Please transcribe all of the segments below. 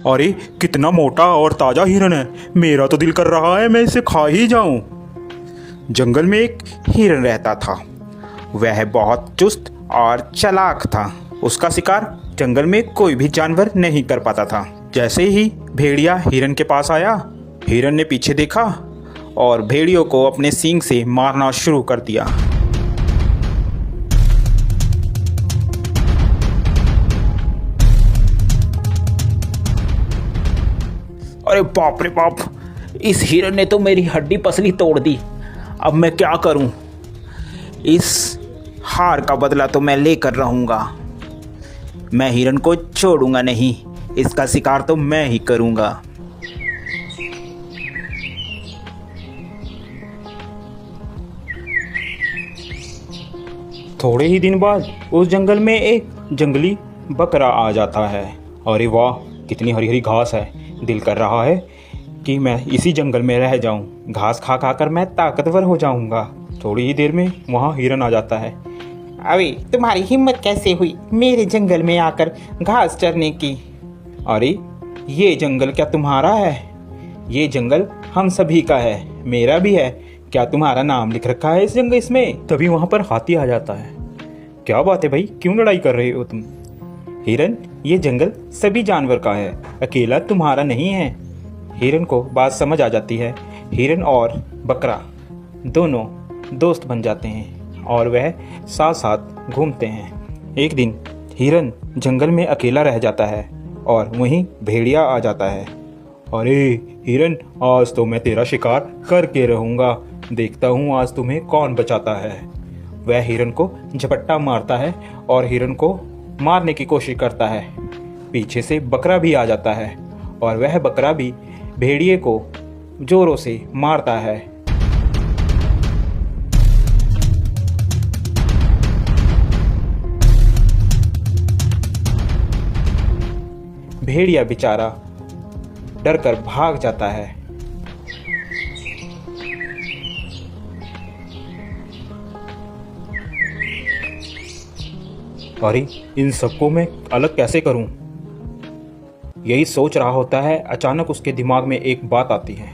अरे कितना मोटा और ताज़ा हिरन है, मेरा तो दिल कर रहा है मैं इसे खा ही जाऊं। जंगल में एक हिरन रहता था। वह बहुत चुस्त और चालाक था। उसका शिकार जंगल में कोई भी जानवर नहीं कर पाता था। जैसे ही भेड़िया हिरन के पास आया, हिरन ने पीछे देखा और भेड़ियों को अपने सींग से मारना शुरू कर दिया। अरे बाप रे बाप, इस हिरन ने तो मेरी हड्डी पसली तोड़ दी। अब मैं क्या करूं? इस हार का बदला तो मैं लेकर रहूंगा। मैं हिरन को छोड़ूंगा नहीं, इसका शिकार तो मैं ही करूंगा। थोड़े ही दिन बाद उस जंगल में एक जंगली बकरा आ जाता है। अरे वाह, कितनी हरी हरी घास है। दिल कर रहा है कि मैं इसी जंगल में रह जाऊं। घास खा खा कर मैं ताकतवर हो जाऊंगा। थोड़ी ही देर में वहाँ हिरन आ जाता है। अरे तुम्हारी हिम्मत कैसे हुई मेरे जंगल में आकर घास चरने की? अरे ये जंगल क्या तुम्हारा है? ये जंगल हम सभी का है, मेरा भी है। क्या तुम्हारा नाम लिख रखा है इस जंगल इसमें? तभी वहाँ पर हाथी आ जाता है। क्या बात है भाई, क्यों लड़ाई कर रहे हो तुम? हिरन, ये जंगल सभी जानवर का है, अकेला तुम्हारा नहीं है। हिरन को बात समझ आ जाती है। हिरन और बकरा दोनों दोस्त बन जाते हैं और वह साथ साथ घूमते हैं। एक दिन हिरन जंगल में अकेला रह जाता है और वहीं भेड़िया आ जाता है। अरे हिरन, आज तो मैं तेरा शिकार करके रहूँगा। देखता हूँ आज तुम्हें कौन बचाता है। वह हिरन को झपट्टा मारता है और हिरन को मारने की कोशिश करता है। पीछे से बकरा भी आ जाता है और वह बकरा भी भेड़िए को जोरों से मारता है। भेड़िया बेचारा डर कर भाग जाता है। अरे इन सबको मैं अलग कैसे करूं? यही सोच रहा होता है, अचानक उसके दिमाग में एक बात आती है।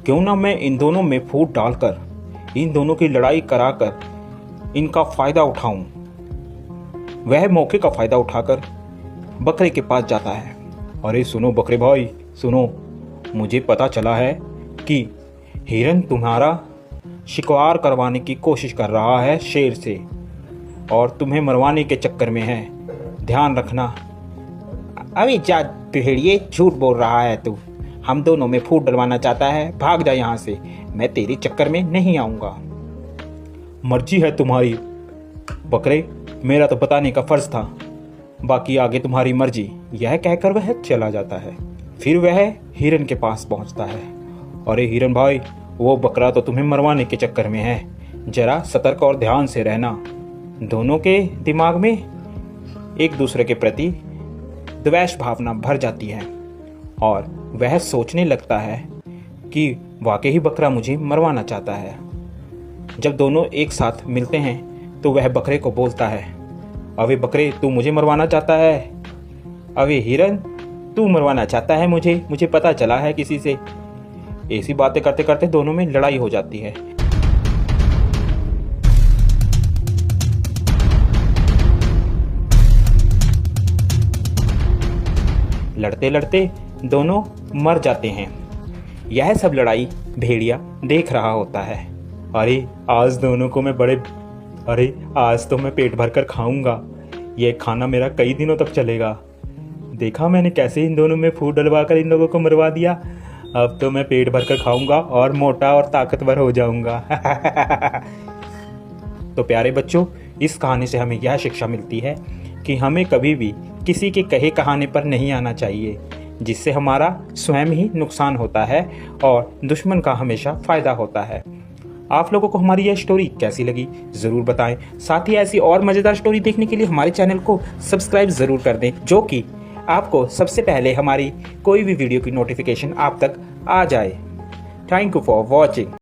क्यों ना मैं इन दोनों में फूट डालकर इन दोनों की लड़ाई कराकर इनका फायदा उठाऊं। वह मौके का फायदा उठाकर बकरे के पास जाता है। अरे सुनो बकरे भाई, सुनो, मुझे पता चला है कि हिरन तुम्हारा शिकार करवाने की कोशिश कर रहा है शेर से और तुम्हें मरवाने के चक्कर में है। ध्यान रखना। अभी जा भेड़िए, झूठ बोल रहा है तू। हम दोनों में फूट डलवाना चाहता है, भाग जा यहाँ से। मैं तेरे चक्कर में नहीं आऊँगा। मर्जी है तुम्हारी बकरे, मेरा तो बताने का फर्ज था, बाकी आगे तुम्हारी मर्जी। यह कहकर वह चला जाता है। फिर वह हिरन के पास पहुंचता है। अरे हिरन भाई, वो बकरा तो तुम्हें मरवाने के चक्कर में है, जरा सतर्क और ध्यान से रहना। दोनों के दिमाग में एक दूसरे के प्रति द्वेष भावना भर जाती है और वह सोचने लगता है कि वाकई ही बकरा मुझे मरवाना चाहता है। जब दोनों एक साथ मिलते हैं तो वह बकरे को बोलता है, अबे बकरे, तू मुझे मरवाना चाहता है? अबे हिरन, तू मरवाना चाहता है मुझे पता चला है किसी से। ऐसी बातें करते करते दोनों में लड़ाई हो जाती है। लड़ते लड़ते दोनों मर जाते हैं। यह सब लड़ाई भेड़िया देख रहा होता है। अरे आज दोनों को मैं आज तो मैं पेट भर कर खाऊंगा। यह खाना मेरा कई दिनों तक चलेगा। देखा मैंने कैसे इन दोनों में फूट डलवा कर इन लोगों को मरवा दिया। अब तो मैं पेट भर कर खाऊंगा और मोटा और ताकतवर हो जाऊंगा। तो प्यारे बच्चों, इस कहानी से हमें यह शिक्षा मिलती है कि हमें कभी भी किसी के कहे कहानी पर नहीं आना चाहिए, जिससे हमारा स्वयं ही नुकसान होता है और दुश्मन का हमेशा फ़ायदा होता है। आप लोगों को हमारी यह स्टोरी कैसी लगी ज़रूर बताएं। साथ ही ऐसी और मज़ेदार स्टोरी देखने के लिए हमारे चैनल को सब्सक्राइब ज़रूर कर दें, जो कि आपको सबसे पहले हमारी कोई भी वीडियो की नोटिफिकेशन आप तक आ जाए। Thank you for watching.